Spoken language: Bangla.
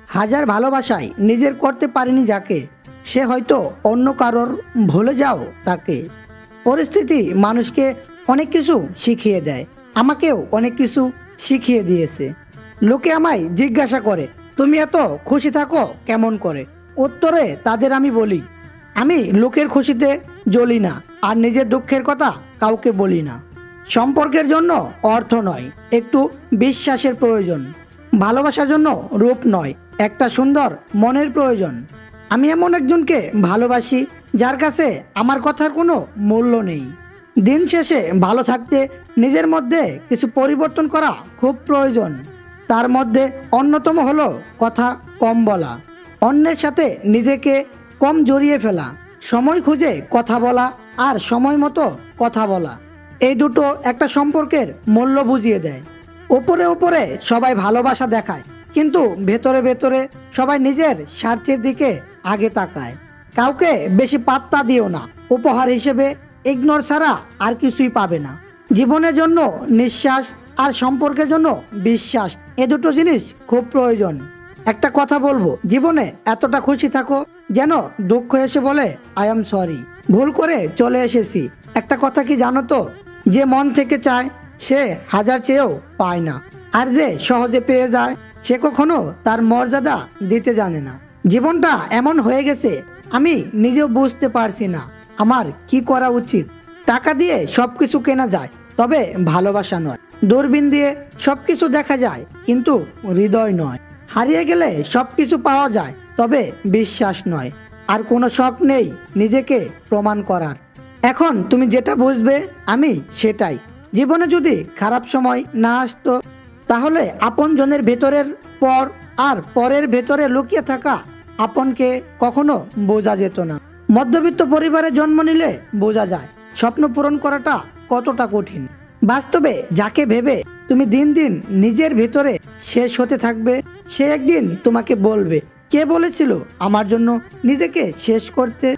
হাজার ভালোবাসায় নিজের করতে পারিনি যাকে, সে হয়তো অন্য কারোর, ভুলে যাও তাকে। পরিস্থিতি মানুষকে অনেক কিছু শিখিয়ে দেয়, আমাকেও অনেক কিছু শিখিয়ে দিয়েছে। লোকে আমায় জিজ্ঞাসা করে, তুমি এত খুশি থাকো কেমন করে? উত্তরে তাদের আমি বলি, আমি লোকের খুশিতে জ্বলি না, আর নিজের দুঃখের কথা কাউকে বলি না। সম্পর্কের জন্য অর্থ নয়, একটু বিশ্বাসের প্রয়োজন। ভালোবাসার জন্য রূপ নয়, একটা সুন্দর মনের প্রয়োজন। আমি এমন একজনকে ভালোবাসি যার কাছে আমার কথার কোনো মূল্য নেই। দিন শেষে ভালো থাকতে নিজের মধ্যে কিছু পরিবর্তন করা খুব প্রয়োজন। তার মধ্যে অন্যতম হলো কথা কম বলা, অন্যের সাথে নিজেকে কম জড়িয়ে ফেলা, সময় খুঁজে কথা বলা আর সময় মতো কথা বলা। এই দুটো একটা সম্পর্কের মূল্য বুঝিয়ে দেয়। ওপরে ওপরে সবাই ভালোবাসা দেখায়, কিন্তু ভেতরে ভেতরে সবাই নিজের স্বার্থের দিকে আগে তাকায়। কাউকে বেশি পাত্তা দিও না, উপহার হিসেবে ইগনোর ছাড়া আর কিছুই পাবে না। জীবনের জন্য নিঃশ্বাস আর সম্পর্কের জন্য বিশ্বাস, এ দুটো জিনিস খুব প্রয়োজন। একটা কথা বলবো, জীবনে এতটা খুশি থাকো যেন দুঃখ এসে বলে আই এম সরি, ভুল করে চলে এসেছি। একটা কথা কি জানো তো, যে মন থেকে চায় সে হাজার চেয়েও পায় না, আর যে সহজে পেয়ে যায় সে কখনো তার মর্যাদা দিতে জানে না। জীবনটা এমন হয়ে গেছে, আমি নিজেও বুঝতে পারছি না আমার কি করা উচিত। টাকা দিয়ে সবকিছু কেনা যায়, তবে ভালোবাসা নয়। দূরবীন দিয়ে সবকিছু দেখা যায়, কিন্তু হৃদয় নয়। হারিয়ে গেলে সবকিছু পাওয়া যায়, তবে বিশ্বাস নয়। আর কোনো শখ নেই নিজেকে প্রমাণ করার। এখন তুমি যেটা বুঝবে আমি সেটাই। জীবনে যদি খারাপ সময় না আসতো, তাহলে আপনজনের ভেতরের পর আর পরের ভেতরে লুকিয়ে থাকা আপনকে কখনো বোঝা যেত না। মধ্যবিত্ত পরিবারে জন্ম নিলে বোঝা যায় স্বপ্ন পূরণ করাটা কতটা কঠিন। বাস্তবে যাকে ভেবে তুমি দিন দিন নিজের ভেতরে শেষ হতে থাকবে, সে একদিন তোমাকে বলবে, কে বলেছিল আমার জন্য নিজেকে শেষ করতে?